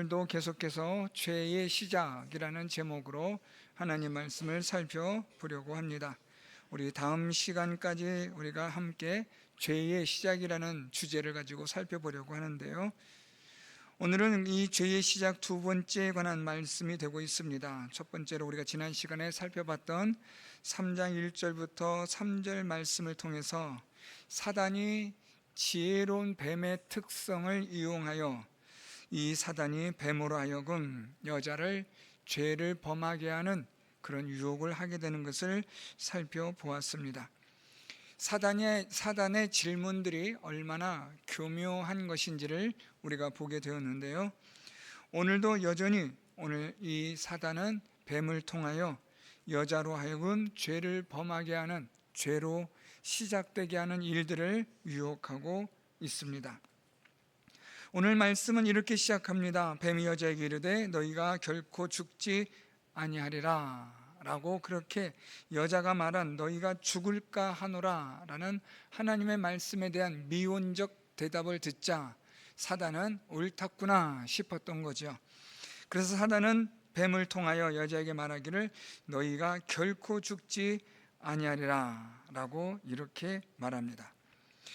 오늘도 계속해서 죄의 시작이라는 제목으로 하나님 말씀을 살펴보려고 합니다. 우리 다음 시간까지 우리가 함께 죄의 시작이라는 주제를 가지고 살펴보려고 하는데요. 오늘은 이 죄의 시작 두 번째에 관한 말씀이 되고 있습니다. 첫 번째로 우리가 지난 시간에 살펴봤던 3장 1절부터 3절 말씀을 통해서 사단이 지혜로운 뱀의 특성을 이용하여 이 사단이 뱀으로 하여금 여자를 죄를 범하게 하는 그런 유혹을 하게 되는 것을 살펴보았습니다. 사단의 질문들이 얼마나 교묘한 것인지를 우리가 보게 되었는데요. 오늘도 여전히 오늘 이 사단은 뱀을 통하여 여자로 하여금 죄를 범하게 하는, 죄로 시작되게 하는 일들을 유혹하고 있습니다. 오늘 말씀은 이렇게 시작합니다. 뱀이 여자에게 이르되 너희가 결코 죽지 아니하리라 라고, 그렇게 여자가 말한 너희가 죽을까 하노라 라는 하나님의 말씀에 대한 미온적 대답을 듣자 사단은 옳았구나 싶었던 거죠. 그래서 사단은 뱀을 통하여 여자에게 말하기를 너희가 결코 죽지 아니하리라 라고 이렇게 말합니다.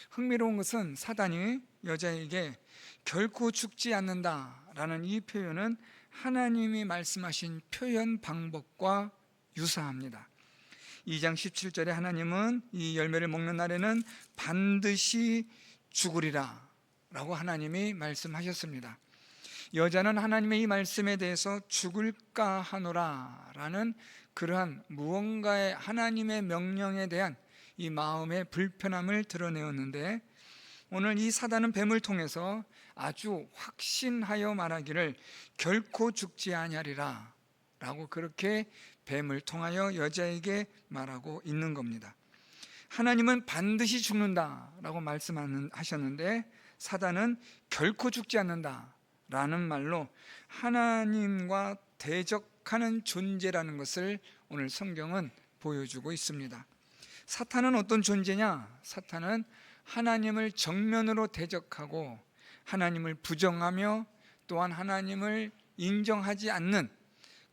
흥미로운 것은 사단이 여자에게 결코 죽지 않는다라는 이 표현은 하나님이 말씀하신 표현 방법과 유사합니다. 2장 17절에 하나님은 이 열매를 먹는 날에는 반드시 죽으리라 라고 하나님이 말씀하셨습니다. 여자는 하나님의 이 말씀에 대해서 죽을까 하노라 라는 그러한 무언가의 하나님의 명령에 대한 이 마음의 불편함을 드러내었는데, 오늘 이 사단은 뱀을 통해서 아주 확신하여 말하기를 결코 죽지 아니하리라 라고 그렇게 뱀을 통하여 여자에게 말하고 있는 겁니다. 하나님은 반드시 죽는다 라고 말씀하셨는데 사단은 결코 죽지 않는다 라는 말로 하나님과 대적하는 존재라는 것을 오늘 성경은 보여주고 있습니다. 사탄은 어떤 존재냐? 사탄은 하나님을 정면으로 대적하고 하나님을 부정하며 또한 하나님을 인정하지 않는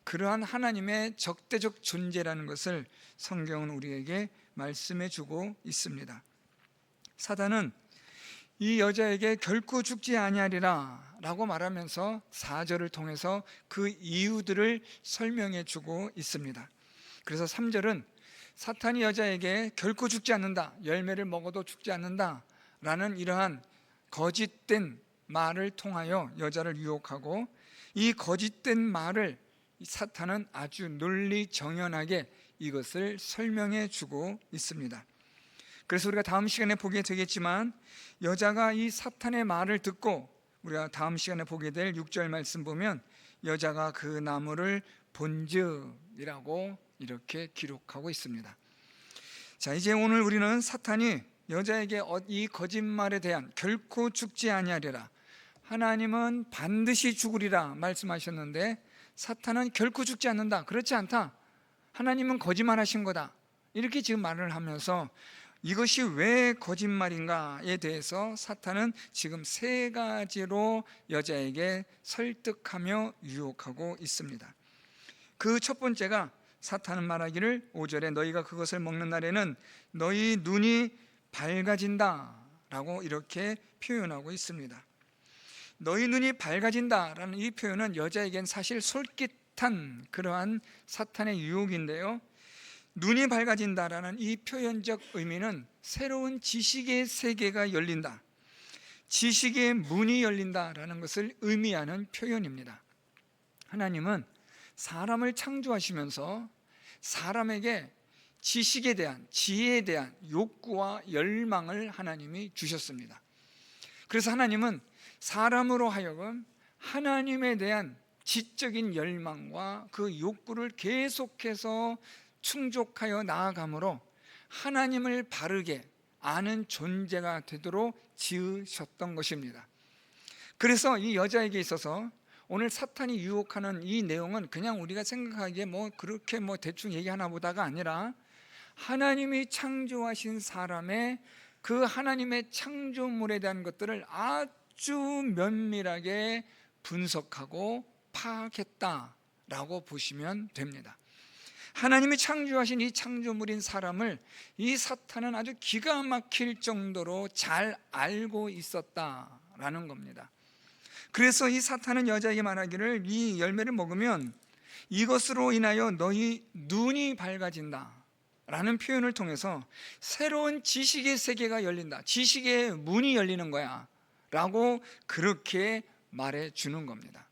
그러한 하나님의 적대적 존재라는 것을 성경은 우리에게 말씀해 주고 있습니다. 사단은 이 여자에게 결코 죽지 아니하리라 라고 말하면서 4절을 통해서 그 이유들을 설명해 주고 있습니다. 그래서 3절은 사탄이 여자에게 결코 죽지 않는다, 열매를 먹어도 죽지 않는다 라는 이러한 거짓된 말을 통하여 여자를 유혹하고, 이 거짓된 말을 사탄은 아주 논리정연하게 이것을 설명해 주고 있습니다. 그래서 우리가 다음 시간에 보게 되겠지만 여자가 이 사탄의 말을 듣고, 우리가 다음 시간에 보게 될 6절 말씀 보면 여자가 그 나무를 본즉 이라고 이렇게 기록하고 있습니다. 자, 이제 오늘 우리는 사탄이 여자에게 이 거짓말에 대한 결코 죽지 아니하리라, 하나님은 반드시 죽으리라 말씀하셨는데 사탄은 결코 죽지 않는다, 그렇지 않다, 하나님은 거짓말하신 거다, 이렇게 지금 말을 하면서 이것이 왜 거짓말인가에 대해서 사탄은 지금 3가지로 여자에게 설득하며 유혹하고 있습니다. 그 첫 번째가, 사탄은 말하기를 5절에 너희가 그것을 먹는 날에는 너희 눈이 밝아진다 라고 이렇게 표현하고 있습니다. 너희 눈이 밝아진다라는 이 표현은 여자에겐 사실 솔깃한 그러한 사탄의 유혹인데요, 눈이 밝아진다라는 이 표현적 의미는 새로운 지식의 세계가 열린다, 지식의 문이 열린다라는 것을 의미하는 표현입니다. 하나님은 사람을 창조하시면서 사람에게 지식에 대한, 지혜에 대한 욕구와 열망을 하나님이 주셨습니다. 그래서 하나님은 사람으로 하여금 하나님에 대한 지적인 열망과 그 욕구를 계속해서 충족하여 나아감으로 하나님을 바르게 아는 존재가 되도록 지으셨던 것입니다. 그래서 이 여자에게 있어서 오늘 사탄이 유혹하는 이 내용은 그냥 우리가 생각하기에 그렇게 대충 얘기하나 보다가 아니라, 하나님이 창조하신 사람의 그 하나님의 창조물에 대한 것들을 아주 면밀하게 분석하고 파악했다라고 보시면 됩니다. 하나님이 창조하신 이 창조물인 사람을 이 사탄은 아주 기가 막힐 정도로 잘 알고 있었다라는 겁니다. 그래서 이 사탄은 여자에게 말하기를 이 열매를 먹으면 이것으로 인하여 너희 눈이 밝아진다 라는 표현을 통해서 새로운 지식의 세계가 열린다, 지식의 문이 열리는 거야 라고 그렇게 말해 주는 겁니다.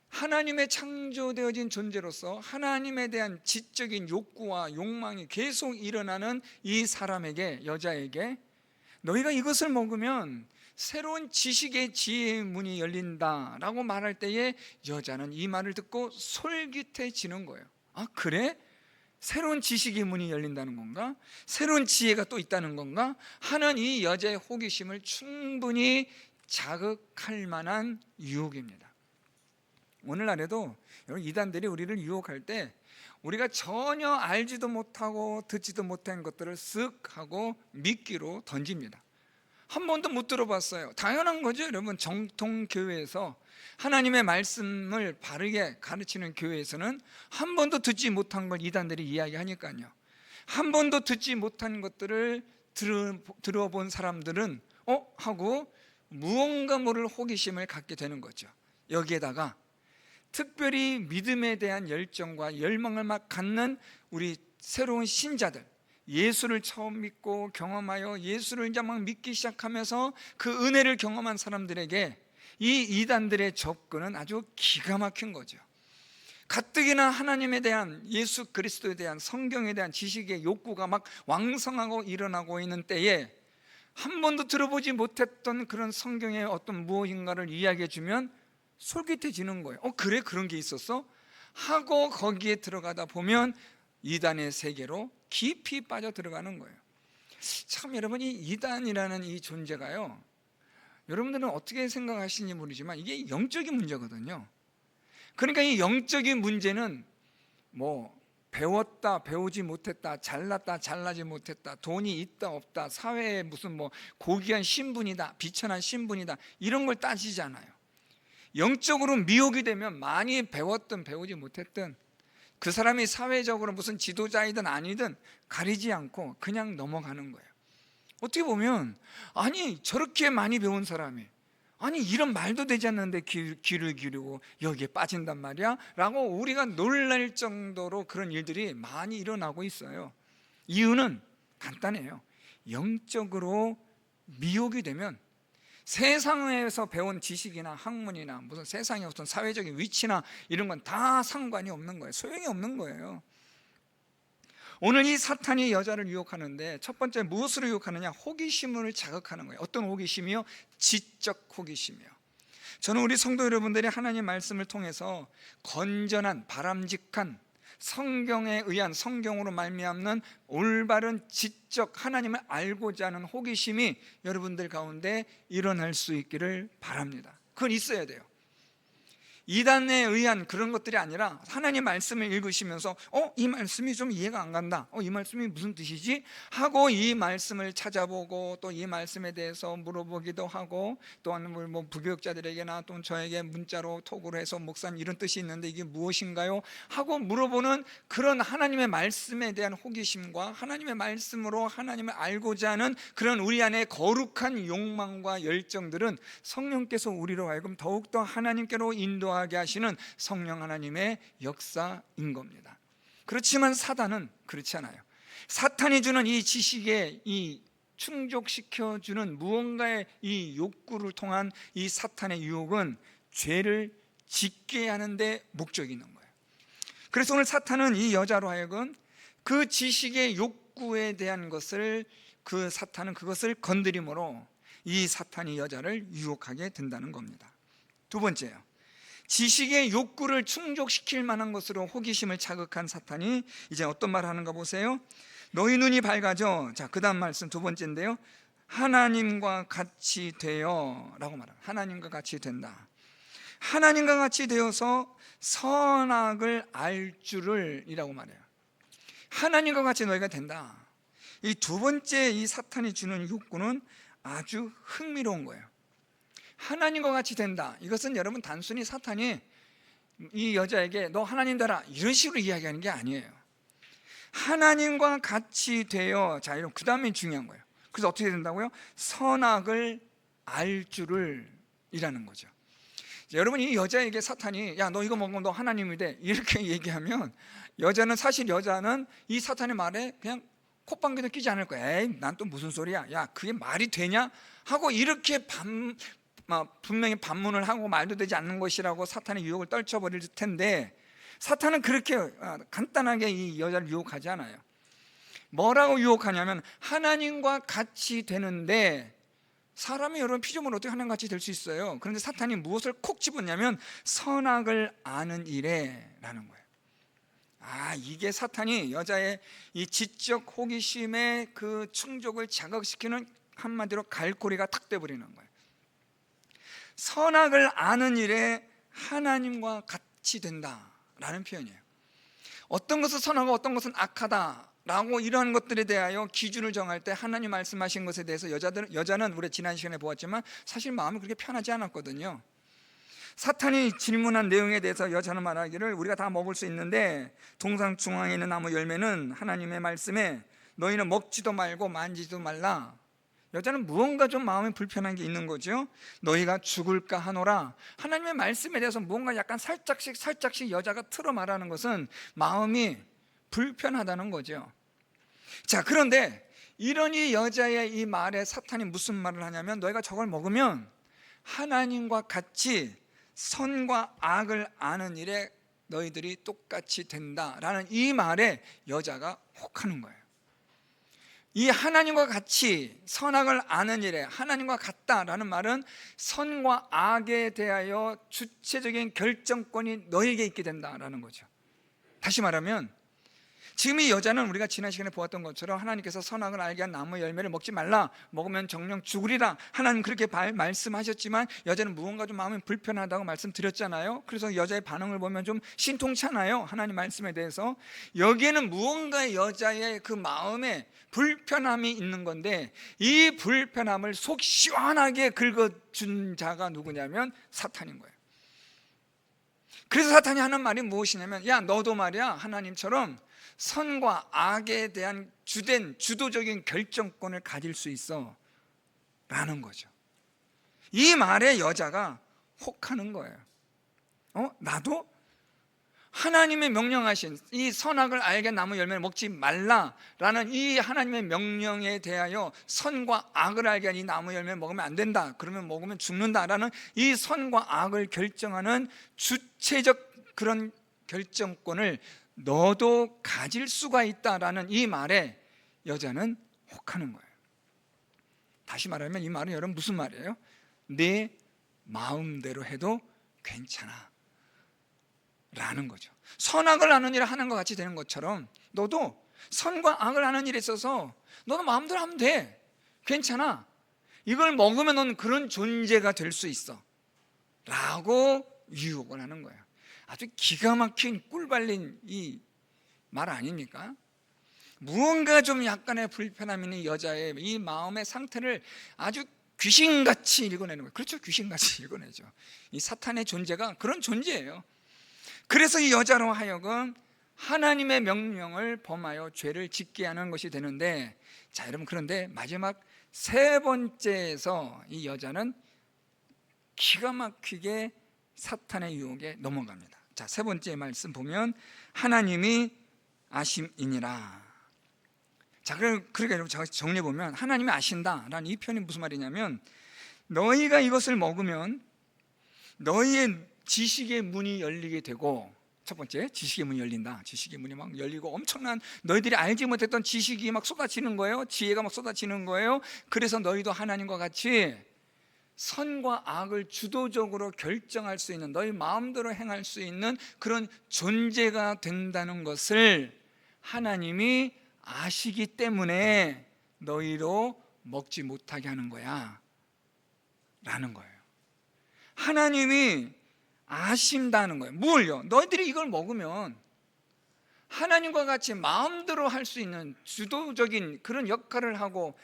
하나님의 창조되어진 존재로서 하나님에 대한 지적인 욕구와 욕망이 계속 일어나는 이 사람에게, 여자에게 너희가 이것을 먹으면 새로운 지식의 지혜의 문이 열린다라고 말할 때에 여자는 이 말을 듣고 솔깃해지는 거예요. 아, 그래? 새로운 지식의 문이 열린다는 건가? 새로운 지혜가 또 있다는 건가? 하는 이 여자의 호기심을 충분히 자극할 만한 유혹입니다. 오늘날에도 이단들이 우리를 유혹할 때 우리가 전혀 알지도 못하고 듣지도 못한 것들을 쓱 하고 미끼로 던집니다. 한 번도 못 들어봤어요. 당연한 거죠. 여러분, 정통 교회에서 하나님의 말씀을 바르게 가르치는 교회에서는 한 번도 듣지 못한 걸 이단들이 이야기하니까요. 한 번도 듣지 못한 것들을 들어본 사람들은 하고 무언가 모를 호기심을 갖게 되는 거죠. 여기에다가 특별히 믿음에 대한 열정과 열망을 막 갖는 우리 새로운 신자들, 예수를 처음 믿고 경험하여 예수를 이제 막 믿기 시작하면서 그 은혜를 경험한 사람들에게 이 이단들의 접근은 아주 기가 막힌 거죠. 가뜩이나 하나님에 대한, 예수 그리스도에 대한, 성경에 대한 지식의 욕구가 막 왕성하고 일어나고 있는 때에 한 번도 들어보지 못했던 그런 성경의 어떤 무엇인가를 이야기해 주면 솔깃해지는 거예요. 그래? 그런 게 있었어? 하고 거기에 들어가다 보면 이단의 세계로 깊이 빠져 들어가는 거예요. 참, 여러분, 이 이단이라는 이 존재가요, 여러분들은 어떻게 생각하시는지 모르지만 이게 영적인 문제거든요. 그러니까 이 영적인 문제는 뭐 배웠다 배우지 못했다, 잘났다 잘나지 못했다, 돈이 있다 없다, 사회에 무슨 뭐 고귀한 신분이다 비천한 신분이다, 이런 걸 따지잖아요. 영적으로 미혹이 되면 많이 배웠든 배우지 못했든 그 사람이 사회적으로 무슨 지도자이든 아니든 가리지 않고 그냥 넘어가는 거예요. 어떻게 보면 아니, 저렇게 많이 배운 사람이 아니 이런 말도 되지 않는데 귀를 기울이고 여기에 빠진단 말이야? 라고 우리가 놀랄 정도로 그런 일들이 많이 일어나고 있어요. 이유는 간단해요. 영적으로 미혹이 되면 세상에서 배운 지식이나 학문이나 무슨 세상의 어떤 사회적인 위치나 이런 건 다 상관이 없는 거예요. 소용이 없는 거예요. 오늘 이 사탄이 여자를 유혹하는데 첫 번째 무엇으로 유혹하느냐? 호기심을 자극하는 거예요. 어떤 호기심이요? 지적 호기심이요. 저는 우리 성도 여러분들이 하나님 말씀을 통해서 건전한, 바람직한, 성경에 의한, 성경으로 말미암는 올바른 지적 하나님을 알고자 하는 호기심이 여러분들 가운데 일어날 수 있기를 바랍니다. 그건 있어야 돼요. 이단에 의한 그런 것들이 아니라 하나님 말씀을 읽으시면서 이 말씀이 좀 이해가 안 간다, 이 말씀이 무슨 뜻이지? 하고 이 말씀을 찾아보고 또 이 말씀에 대해서 물어보기도 하고, 또는 뭐 부교육자들에게나 또 저에게 문자로 톡으로 해서 목사님 이런 뜻이 있는데 이게 무엇인가요? 하고 물어보는 그런 하나님의 말씀에 대한 호기심과 하나님의 말씀으로 하나님을 알고자 하는 그런 우리 안에 거룩한 욕망과 열정들은 성령께서 우리로 하여금 더욱더 하나님께로 인도하게 하시는 성령 하나님의 역사인 겁니다. 그렇지만 사단은 그렇지 않아요. 사탄이 주는 이 지식에 이 충족시켜주는 무언가의 이 욕구를 통한 이 사탄의 유혹은 죄를 짓게 하는데 목적이 있는 거예요. 그래서 오늘 사탄은 이 여자로 하여금 그 지식의 욕구에 대한 것을, 그 사탄은 그것을 건드림으로 이 사탄이 여자를 유혹하게 된다는 겁니다. 두 번째요, 지식의 욕구를 충족시킬 만한 것으로 호기심을 자극한 사탄이 이제 어떤 말을 하는가 보세요. 너희 눈이 밝아져. 자, 그 다음 말씀 두 번째인데요, 하나님과 같이 되어 라고 말합니다. 하나님과 같이 된다. 하나님과 같이 되어서 선악을 알 줄을 이라고 말해요. 하나님과 같이 너희가 된다. 이 두 번째 이 사탄이 주는 욕구는 아주 흥미로운 거예요. 하나님과 같이 된다. 이것은 여러분 단순히 사탄이 이 여자에게 너 하나님 되라 이런 식으로 이야기하는 게 아니에요. 하나님과 같이 되어, 자, 그 다음에 중요한 거예요. 그래서 어떻게 된다고요? 선악을 알 줄을 이라는 거죠. 여러분, 이 여자에게 사탄이 야 너 이거 먹으면 너 하나님이 돼 이렇게 얘기하면 사실 여자는 이 사탄의 말에 그냥 콧방귀도 끼지 않을 거야. 에이, 난 또 무슨 소리야, 야 그게 말이 되냐 하고 이렇게 분명히 반문을 하고 말도 되지 않는 것이라고 사탄의 유혹을 떨쳐버릴 텐데, 사탄은 그렇게 간단하게 이 여자를 유혹하지 않아요. 뭐라고 유혹하냐면 하나님과 같이 되는데, 사람이 여러분 피조물로 어떻게 하나님과 같이 될 수 있어요? 그런데 사탄이 무엇을 콕 집었냐면 선악을 아는 일에 라는 거예요. 이게 사탄이 여자의 이 지적 호기심의 그 충족을 자극시키는 한마디로 갈고리가 탁 돼버리는 거예요. 선악을 아는 일에 하나님과 같이 된다라는 표현이에요. 어떤 것은 선하고 어떤 것은 악하다라고 이러한 것들에 대하여 기준을 정할 때 하나님 말씀하신 것에 대해서 여자는 우리 지난 시간에 보았지만 사실 마음이 그렇게 편하지 않았거든요. 사탄이 질문한 내용에 대해서 여자는 말하기를 우리가 다 먹을 수 있는데 동상 중앙에 있는 나무 열매는 하나님의 말씀에 너희는 먹지도 말고 만지지도 말라. 여자는 무언가 좀 마음이 불편한 게 있는 거죠. 너희가 죽을까 하노라. 하나님의 말씀에 대해서 무언가 약간 살짝씩 여자가 틀어 말하는 것은 마음이 불편하다는 거죠. 자, 그런데 이런 이 여자의 이 말에 사탄이 무슨 말을 하냐면 너희가 저걸 먹으면 하나님과 같이 선과 악을 아는 일에 너희들이 똑같이 된다라는 이 말에 여자가 혹하는 거예요. 이 하나님과 같이 선악을 아는 일에 하나님과 같다라는 말은 선과 악에 대하여 주체적인 결정권이 너에게 있게 된다라는 거죠. 다시 말하면 지금 이 여자는 우리가 지난 시간에 보았던 것처럼 하나님께서 선악을 알게 한 나무 열매를 먹지 말라, 먹으면 정령 죽으리라, 하나님 그렇게 말씀하셨지만 여자는 무언가 좀 마음이 불편하다고 말씀드렸잖아요. 그래서 여자의 반응을 보면 좀 신통찮아요. 하나님 말씀에 대해서. 여기에는 무언가 여자의 그 마음에 불편함이 있는 건데, 이 불편함을 속 시원하게 긁어준 자가 누구냐면 사탄인 거예요. 그래서 사탄이 하는 말이 무엇이냐면 야 너도 말이야 하나님처럼 선과 악에 대한 주도적인 결정권을 가질 수 있어 라는 거죠. 이 말에 여자가 혹하는 거예요. 나도 하나님의 명령하신 이 선악을 알게 나무 열매를 먹지 말라라는 이 하나님의 명령에 대하여 선과 악을 알게 한 이 나무 열매를 먹으면 안 된다, 그러면 먹으면 죽는다라는 이 선과 악을 결정하는 주체적 그런 결정권을 너도 가질 수가 있다라는 이 말에 여자는 혹하는 거예요. 다시 말하면 이 말은 여러분 무슨 말이에요? 내 마음대로 해도 괜찮아 라는 거죠. 선악을 아는 일을 하는 것 같이 되는 것처럼 너도 선과 악을 아는 일에 있어서 너도 마음대로 하면 돼, 괜찮아, 이걸 먹으면 넌 그런 존재가 될 수 있어 라고 유혹을 하는 거예요. 아주 기가 막힌 꿀 발린 이 말 아닙니까? 무언가 좀 약간의 불편함 있는 여자의 이 마음의 상태를 아주 귀신같이 읽어내는 거예요. 그렇죠, 귀신같이 읽어내죠. 이 사탄의 존재가 그런 존재예요. 그래서 이 여자로 하여금 하나님의 명령을 범하여 죄를 짓게 하는 것이 되는데, 자 여러분, 그런데 마지막 세 번째에서 이 여자는 기가 막히게 사탄의 유혹에 넘어갑니다. 자, 세 번째 말씀 보면 하나님이 아심이니라. 자, 그러니까 여러분 정리해 보면 하나님이 아신다라는 이 표현이 무슨 말이냐면 너희가 이것을 먹으면 너희의 지식의 문이 열리게 되고, 첫 번째 지식의 문이 열린다. 지식의 문이 막 열리고 엄청난 너희들이 알지 못했던 지식이 막 쏟아지는 거예요. 지혜가 막 쏟아지는 거예요. 그래서 너희도 하나님과 같이 선과 악을 주도적으로 결정할 수 있는, 너희 마음대로 행할 수 있는 그런 존재가 된다는 것을 하나님이 아시기 때문에 너희로 먹지 못하게 하는 거야 라는 거예요. 하나님이 아신다는 거예요. 뭘요? 너희들이 이걸 먹으면 하나님과 같이 마음대로 할 수 있는 주도적인 그런 역할을 하고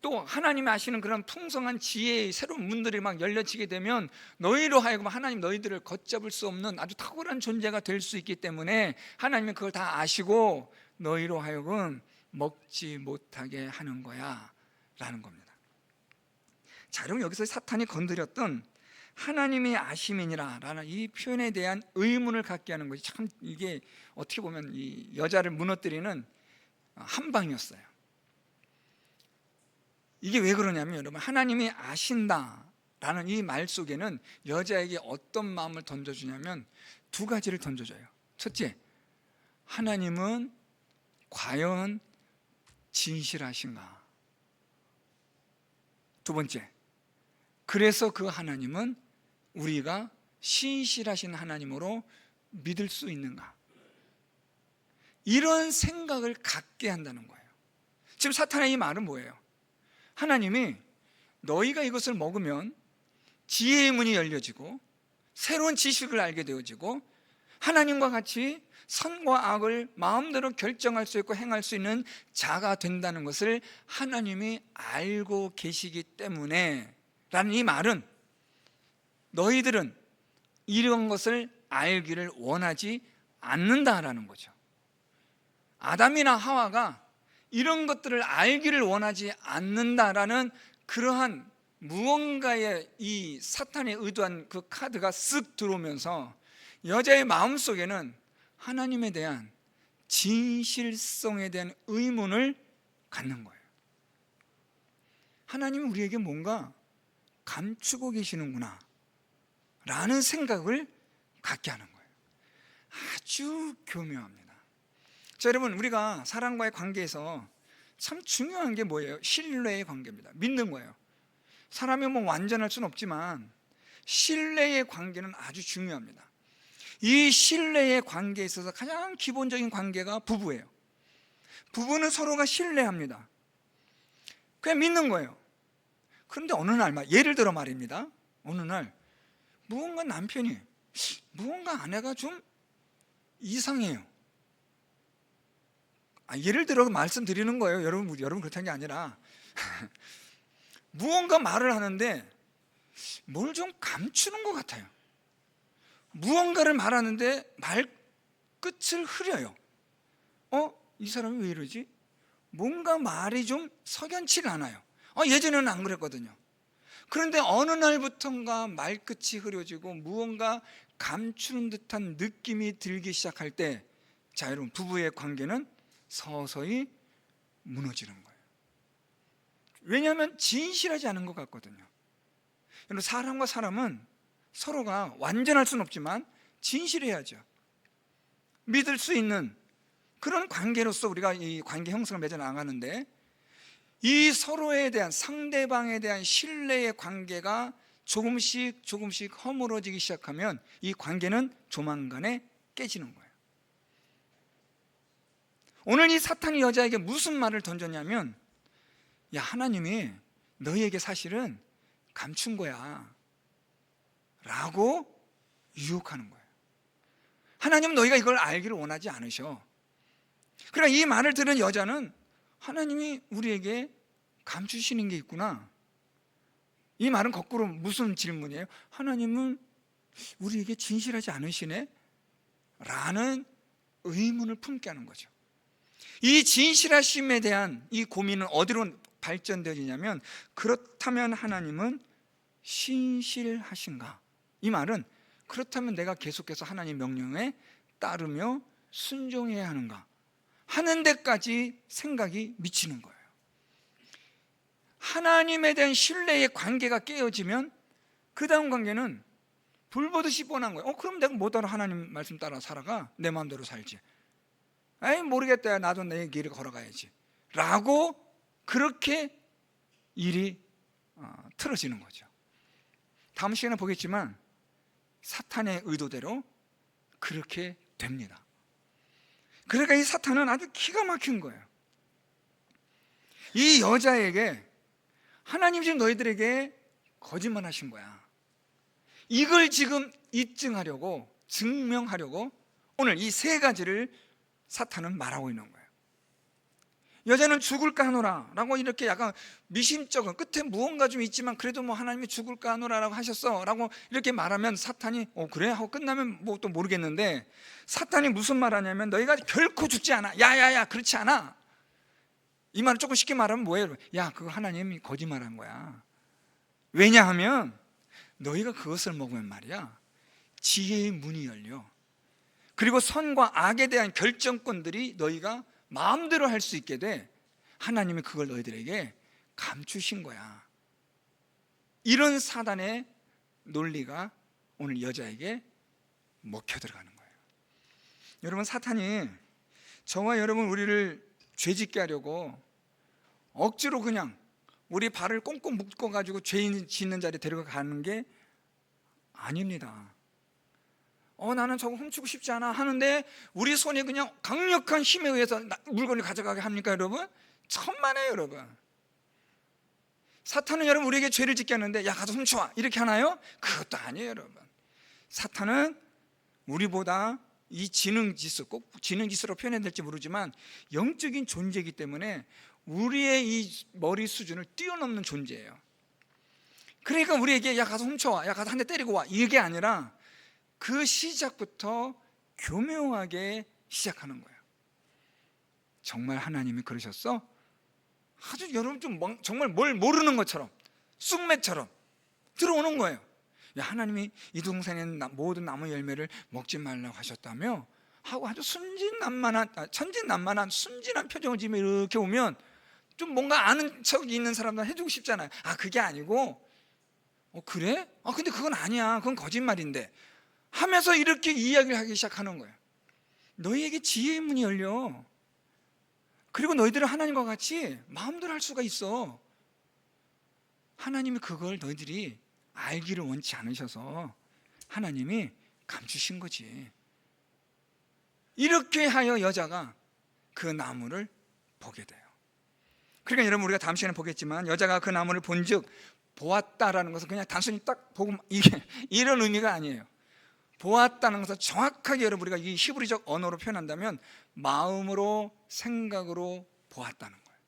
또 하나님이 아시는 그런 풍성한 지혜의 새로운 문들이 막 열려지게 되면 너희로 하여금 하나님 너희들을 걷잡을 수 없는 아주 탁월한 존재가 될 수 있기 때문에 하나님은 그걸 다 아시고 너희로 하여금 먹지 못하게 하는 거야 라는 겁니다. 자, 여러분, 여기서 사탄이 건드렸던 하나님이 아심이니라 라는 이 표현에 대한 의문을 갖게 하는 것이 참, 이게 어떻게 보면 이 여자를 무너뜨리는 한 방이었어요. 이게 왜 그러냐면, 여러분, 하나님이 아신다라는 이 말 속에는 여자에게 어떤 마음을 던져주냐면 두 가지를 던져줘요. 첫째, 하나님은 과연 진실하신가? 두 번째, 그래서 그 하나님은 우리가 신실하신 하나님으로 믿을 수 있는가? 이런 생각을 갖게 한다는 거예요. 지금 사탄의 이 말은 뭐예요? 하나님이 너희가 이것을 먹으면 지혜의 문이 열려지고 새로운 지식을 알게 되어지고 하나님과 같이 선과 악을 마음대로 결정할 수 있고 행할 수 있는 자가 된다는 것을 하나님이 알고 계시기 때문에 라는 이 말은 너희들은 이런 것을 알기를 원하지 않는다라는 거죠. 아담이나 하와가 이런 것들을 알기를 원하지 않는다라는 그러한 무언가의 이 사탄이 의도한 그 카드가 쓱 들어오면서 여자의 마음속에는 하나님에 대한 진실성에 대한 의문을 갖는 거예요. 하나님은 우리에게 뭔가 감추고 계시는구나 라는 생각을 갖게 하는 거예요. 아주 교묘합니다. 자, 여러분, 우리가 사람과의 관계에서 참 중요한 게 뭐예요? 신뢰의 관계입니다. 믿는 거예요. 사람이 뭐 완전할 수는 없지만 신뢰의 관계는 아주 중요합니다. 이 신뢰의 관계에 있어서 가장 기본적인 관계가 부부예요. 부부는 서로가 신뢰합니다. 그냥 믿는 거예요. 그런데 어느 날, 예를 들어 말입니다, 어느 날 무언가 남편이 무언가 아내가 좀 이상해요. 예를 들어 말씀드리는 거예요. 여러분 그렇다는 게 아니라 무언가 말을 하는데 뭘 좀 감추는 것 같아요. 무언가를 말하는데 말 끝을 흐려요. 이 사람이 왜 이러지? 뭔가 말이 좀 석연치가 않아요. 예전에는 안 그랬거든요. 그런데 어느 날부턴가 말끝이 흐려지고 무언가 감추는 듯한 느낌이 들기 시작할 때, 자, 여러분, 부부의 관계는 서서히 무너지는 거예요. 왜냐하면 진실하지 않은 것 같거든요. 여러분, 사람과 사람은 서로가 완전할 수는 없지만 진실해야죠. 믿을 수 있는 그런 관계로서 우리가 이 관계 형성을 맺어 나가는데, 이 서로에 대한, 상대방에 대한 신뢰의 관계가 조금씩 허물어지기 시작하면 이 관계는 조만간에 깨지는 거예요. 오늘 이 사탄이 여자에게 무슨 말을 던졌냐면, 야, 하나님이 너희에게 사실은 감춘 거야 라고 유혹하는 거예요. 하나님은 너희가 이걸 알기를 원하지 않으셔. 그러니까 이 말을 들은 여자는 하나님이 우리에게 감추시는 게 있구나. 이 말은 거꾸로 무슨 질문이에요? 하나님은 우리에게 진실하지 않으시네? 라는 의문을 품게 하는 거죠. 이 진실하심에 대한 이 고민은 어디로 발전되느냐면, 그렇다면 하나님은 신실하신가? 이 말은 그렇다면 내가 계속해서 하나님 명령에 따르며 순종해야 하는가 하는 데까지 생각이 미치는 거예요. 하나님에 대한 신뢰의 관계가 깨어지면 그 다음 관계는 불보듯이 뻔한 거예요. 그럼 내가 뭐하러 하나님 말씀 따라 살아가? 내 마음대로 살지. 모르겠다, 나도 내 길을 걸어가야지 라고 그렇게 일이 틀어지는 거죠. 다음 시간에 보겠지만 사탄의 의도대로 그렇게 됩니다. 그러니까 이 사탄은 아주 기가 막힌 거예요. 이 여자에게 하나님 지금 너희들에게 거짓말 하신 거야. 이걸 지금 입증하려고, 증명하려고 오늘 이 세 가지를 사탄은 말하고 있는 거예요. 여자는 죽을까 하노라 라고 이렇게 약간 미심쩍은, 끝에 무언가 좀 있지만 그래도 뭐 하나님이 죽을까 하노라 라고 하셨어 라고 이렇게 말하면 사탄이 그래? 하고 끝나면 뭐 또 모르겠는데, 사탄이 무슨 말 하냐면 너희가 결코 죽지 않아. 야야야, 그렇지 않아. 이 말을 조금 쉽게 말하면 뭐예요? 야, 그거 하나님이 거짓말한 거야. 왜냐하면 너희가 그것을 먹으면 말이야, 지혜의 문이 열려. 그리고 선과 악에 대한 결정권들이 너희가 마음대로 할 수 있게 돼. 하나님이 그걸 너희들에게 감추신 거야. 이런 사단의 논리가 오늘 여자에게 먹혀 들어가는 거예요. 여러분, 사탄이 저와 여러분 우리를 죄짓게 하려고 억지로 그냥 우리 발을 꽁꽁 묶어가지고 죄 짓는 자리에 데려가는 게 아닙니다. 나는 저거 훔치고 싶지 않아 하는데 우리 손이 그냥 강력한 힘에 의해서 물건을 가져가게 합니까 여러분? 천만에요 여러분. 사탄은 여러분 우리에게 죄를 짓게 하는데 야, 가서 훔쳐와 이렇게 하나요? 그것도 아니에요 여러분. 사탄은 우리보다 이 지능지수, 꼭 지능지수로 표현해야 될지 모르지만 영적인 존재이기 때문에 우리의 이 머리 수준을 뛰어넘는 존재예요. 그러니까 우리에게 야, 가서 훔쳐와, 야, 가서 한 대 때리고 와, 이게 아니라 그 시작부터 교묘하게 시작하는 거예요. 정말 하나님이 그러셨어? 아주 여러분 좀 정말 뭘 모르는 것처럼, 쑥맥처럼 들어오는 거예요. 야, 하나님이 이 동산에 모든 나무 열매를 먹지 말라고 하셨다며 하고 아주 천진난만한 순진한 표정을 지으며 이렇게 오면 좀 뭔가 아는 척 있는 사람들 해주고 싶잖아요. 아, 그게 아니고 그래? 근데 그건 아니야, 그건 거짓말인데 하면서 이렇게 이야기를 하기 시작하는 거예요. 너희에게 지혜의 문이 열려. 그리고 너희들은 하나님과 같이 마음대로 할 수가 있어. 하나님이 그걸 너희들이 알기를 원치 않으셔서 하나님이 감추신 거지. 이렇게 하여 여자가 그 나무를 보게 돼요. 그러니까 여러분, 우리가 다음 시간에 보겠지만 여자가 그 나무를 본즉, 보았다라는 것은 그냥 단순히 딱 보고 이게 이런 의미가 아니에요. 보았다는 것은 정확하게 여러분 우리가 이 히브리적 언어로 표현한다면 마음으로, 생각으로 보았다는 거예요.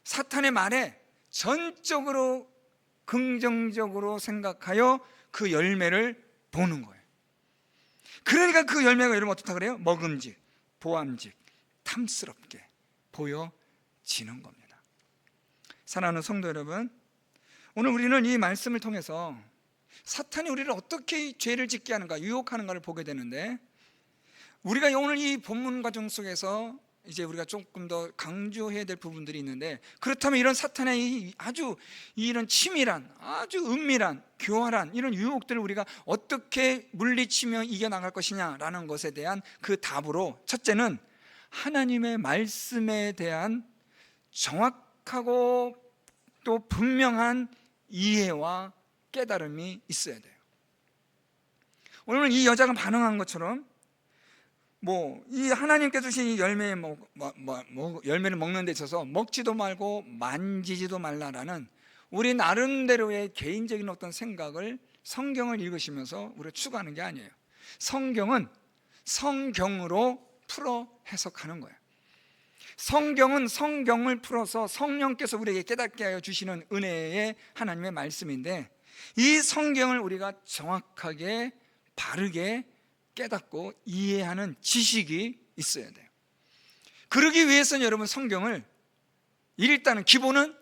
사탄의 말에 전적으로 긍정적으로 생각하여 그 열매를 보는 거예요. 그러니까 그 열매가 여러분 어떻다 그래요? 먹음직, 보암직, 탐스럽게 보여지는 겁니다. 사랑하는 성도 여러분, 오늘 우리는 이 말씀을 통해서 사탄이 우리를 어떻게 죄를 짓게 하는가, 유혹하는가를 보게 되는데, 우리가 오늘 이 본문 과정 속에서 이제 우리가 조금 더 강조해야 될 부분들이 있는데, 그렇다면 이런 사탄의 아주 이런 치밀한, 아주 은밀한, 교활한 이런 유혹들을 우리가 어떻게 물리치며 이겨나갈 것이냐라는 것에 대한 그 답으로, 첫째는 하나님의 말씀에 대한 정확하고 또 분명한 이해와 깨달음이 있어야 돼요. 오늘 이 여자가 반응한 것처럼 이 하나님께서 주신 이 열매에 열매를 먹는 데 있어서 먹지도 말고 만지지도 말라라는 우리 나름대로의 개인적인 어떤 생각을 성경을 읽으시면서 우리가 추구하는 게 아니에요. 성경은 성경으로 풀어 해석하는 거예요. 성경은 성경을 풀어서 성령께서 우리에게 깨닫게 하여 주시는 은혜의 하나님의 말씀인데, 이 성경을 우리가 정확하게 바르게 깨닫고 이해하는 지식이 있어야 돼요. 그러기 위해서는 여러분 성경을 일단은 기본은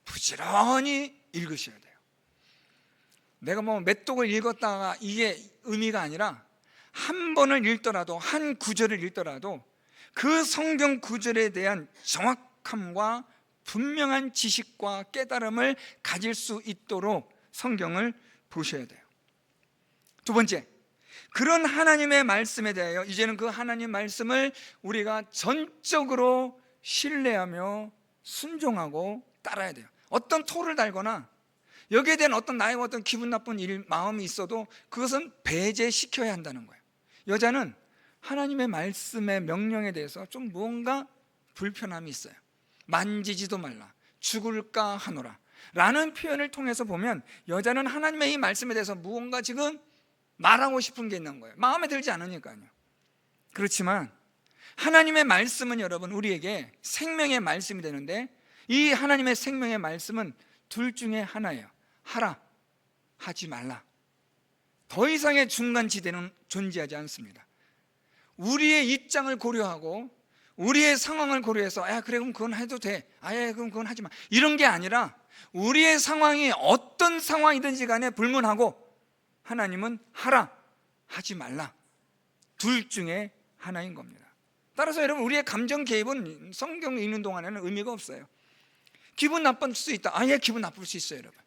부지런히 읽으셔야 돼요. 내가 몇 독을 읽었다가 이게 의미가 아니라 한 번을 읽더라도, 한 구절을 읽더라도 그 성경 구절에 대한 정확함과 분명한 지식과 깨달음을 가질 수 있도록 성경을 보셔야 돼요. 두 번째, 그런 하나님의 말씀에 대하여 이제는 그 하나님 말씀을 우리가 전적으로 신뢰하며 순종하고 따라야 돼요. 어떤 토를 달거나 여기에 대한 어떤 나의 어떤 기분 나쁜 마음이 있어도 그것은 배제시켜야 한다는 거예요. 여자는 하나님의 말씀의 명령에 대해서 좀 무언가 불편함이 있어요. 만지지도 말라, 죽을까 하노라 라는 표현을 통해서 보면 여자는 하나님의 이 말씀에 대해서 무언가 지금 말하고 싶은 게 있는 거예요. 마음에 들지 않으니까요. 그렇지만 하나님의 말씀은 여러분 우리에게 생명의 말씀이 되는데, 이 하나님의 생명의 말씀은 둘 중에 하나예요. 하라, 하지 말라. 더 이상의 중간지대는 존재하지 않습니다. 우리의 입장을 고려하고 우리의 상황을 고려해서 그래 그럼 그건 해도 돼, 그럼 그건 하지 마, 이런 게 아니라 우리의 상황이 어떤 상황이든지 간에 불문하고 하나님은 하라, 하지 말라, 둘 중에 하나인 겁니다. 따라서 여러분, 우리의 감정 개입은 성경 읽는 동안에는 의미가 없어요. 기분 나쁠 수 있다. 기분 나쁠 수 있어요, 여러분.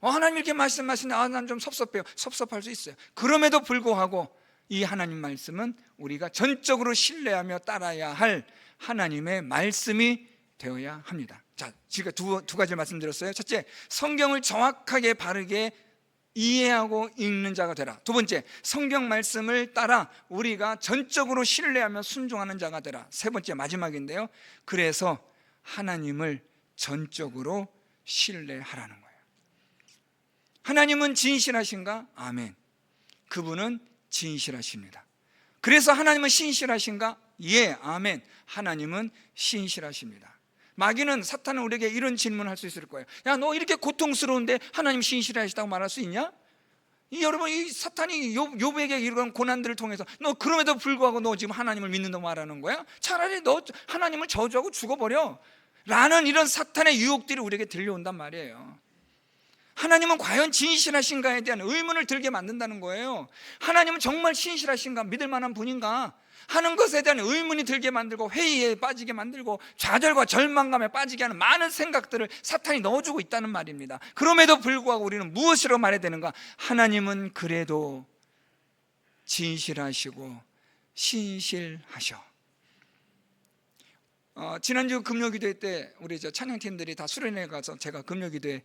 하나님 이렇게 말씀하시는데 난 좀 섭섭해요. 섭섭할 수 있어요. 그럼에도 불구하고 이 하나님 말씀은 우리가 전적으로 신뢰하며 따라야 할 하나님의 말씀이 되어야 합니다. 자, 제가 두 가지 말씀드렸어요. 첫째, 성경을 정확하게 바르게 이해하고 읽는 자가 되라. 두 번째, 성경 말씀을 따라 우리가 전적으로 신뢰하며 순종하는 자가 되라. 세 번째, 마지막인데요, 그래서 하나님을 전적으로 신뢰하라는 거예요. 하나님은 진실하신가? 아멘. 그분은 진실하십니다. 그래서 하나님은 신실하신가? 예, 아멘. 하나님은 신실하십니다. 마귀는, 사탄은 우리에게 이런 질문을 할 수 있을 거예요. 너 이렇게 고통스러운데 하나님 신실하시다고 말할 수 있냐? 여러분, 이 사탄이 욥에게 이런 고난들을 통해서 너 그럼에도 불구하고 너 지금 하나님을 믿는다고 말하는 거야? 차라리 너 하나님을 저주하고 죽어버려 라는 이런 사탄의 유혹들이 우리에게 들려온단 말이에요. 하나님은 과연 진실하신가에 대한 의문을 들게 만든다는 거예요. 하나님은 정말 신실하신가, 믿을 만한 분인가 하는 것에 대한 의문이 들게 만들고, 회의에 빠지게 만들고, 좌절과 절망감에 빠지게 하는 많은 생각들을 사탄이 넣어주고 있다는 말입니다. 그럼에도 불구하고 우리는 무엇이라고 말해야 되는가? 하나님은 그래도 진실하시고 신실하셔. 지난주 금요기도회 때 우리 찬양팀들이 다 수련회 가서 제가 금요기도회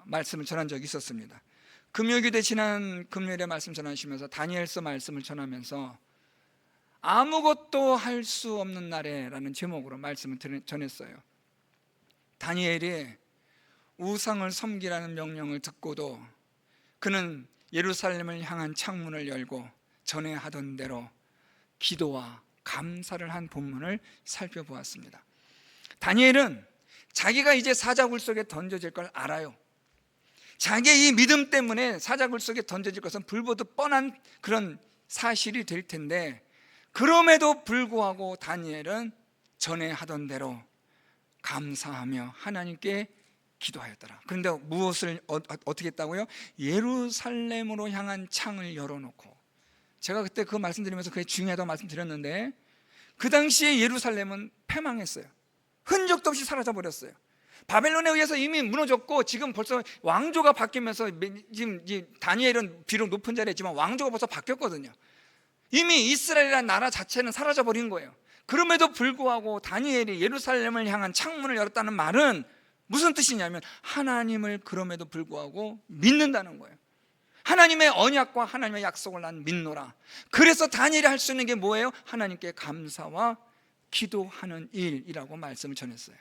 말씀을 전한 적이 있었습니다. 금요기도회 지난 금요일에 말씀 전하시면서 다니엘서 말씀을 전하면서 아무것도 할 수 없는 날에라는 제목으로 말씀을 전했어요. 다니엘이 우상을 섬기라는 명령을 듣고도 그는 예루살렘을 향한 창문을 열고 전에 하던 대로 기도와 감사를 한 본문을 살펴보았습니다. 다니엘은 자기가 이제 사자굴 속에 던져질 걸 알아요. 자기의 이 믿음 때문에 사자굴 속에 던져질 것은 불보듯 뻔한 그런 사실이 될 텐데, 그럼에도 불구하고 다니엘은 전에 하던 대로 감사하며 하나님께 기도하였더라. 그런데 무엇을 어떻게 했다고요? 예루살렘으로 향한 창을 열어놓고, 제가 그때 그 말씀드리면서 그게 중요하다고 말씀드렸는데, 그 당시에 예루살렘은 패망했어요. 흔적도 없이 사라져버렸어요. 바벨론에 의해서 이미 무너졌고, 지금 벌써 왕조가 바뀌면서, 지금 다니엘은 비록 높은 자리에 있지만 왕조가 벌써 바뀌었거든요. 이미 이스라엘이라는 나라 자체는 사라져버린 거예요. 그럼에도 불구하고 다니엘이 예루살렘을 향한 창문을 열었다는 말은 무슨 뜻이냐면, 하나님을 그럼에도 불구하고 믿는다는 거예요. 하나님의 언약과 하나님의 약속을 난 믿노라. 그래서 다니엘이 할 수 있는 게 뭐예요? 하나님께 감사와 기도하는 일이라고 말씀을 전했어요.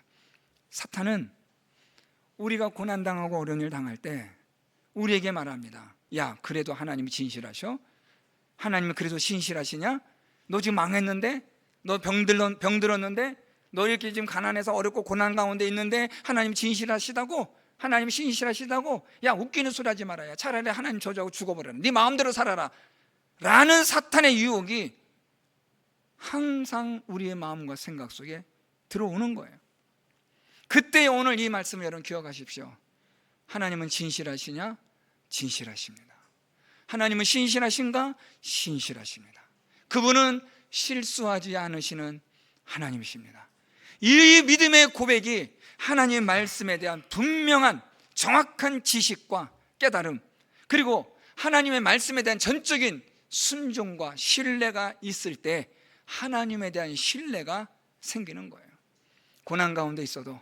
사탄은 우리가 고난당하고 어려운 일 당할 때 우리에게 말합니다. 야, 그래도 하나님이 진실하셔? 하나님은 그래도 신실하시냐? 너 지금 망했는데? 너 병들었는데? 너 이렇게 지금 가난해서 어렵고 고난 가운데 있는데 하나님 진실하시다고? 하나님 신실하시다고? 야, 웃기는 소리 하지 말아야. 차라리 하나님 저주하고 죽어버려라. 네 마음대로 살아라 라는 사탄의 유혹이 항상 우리의 마음과 생각 속에 들어오는 거예요. 그때 오늘 이 말씀을 여러분 기억하십시오. 하나님은 진실하시냐? 진실하십니다. 하나님은 신실하신가? 신실하십니다. 그분은 실수하지 않으시는 하나님이십니다. 이 믿음의 고백이 하나님의 말씀에 대한 분명한 정확한 지식과 깨달음, 그리고 하나님의 말씀에 대한 전적인 순종과 신뢰가 있을 때 하나님에 대한 신뢰가 생기는 거예요. 고난 가운데 있어도,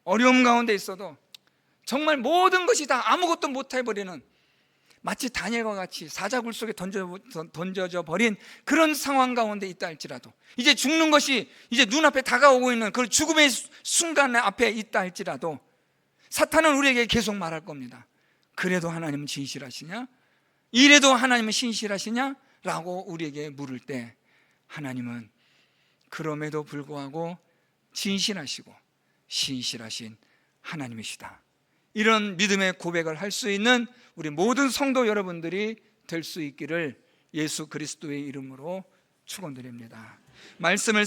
어려움 가운데 있어도, 정말 모든 것이 다 아무것도 못해버리는, 마치 다니엘과 같이 사자굴 속에 던져져 버린 그런 상황 가운데 있다 할지라도, 이제 죽는 것이 이제 눈앞에 다가오고 있는 그 죽음의 순간 앞에 있다 할지라도, 사탄은 우리에게 계속 말할 겁니다. 그래도 하나님은 진실하시냐? 이래도 하나님은 신실하시냐? 라고 우리에게 물을 때, 하나님은 그럼에도 불구하고 진실하시고 신실하신 하나님이시다. 이런 믿음의 고백을 할 수 있는 우리 모든 성도 여러분들이 될 수 있기를 예수 그리스도의 이름으로 축원드립니다. 말씀을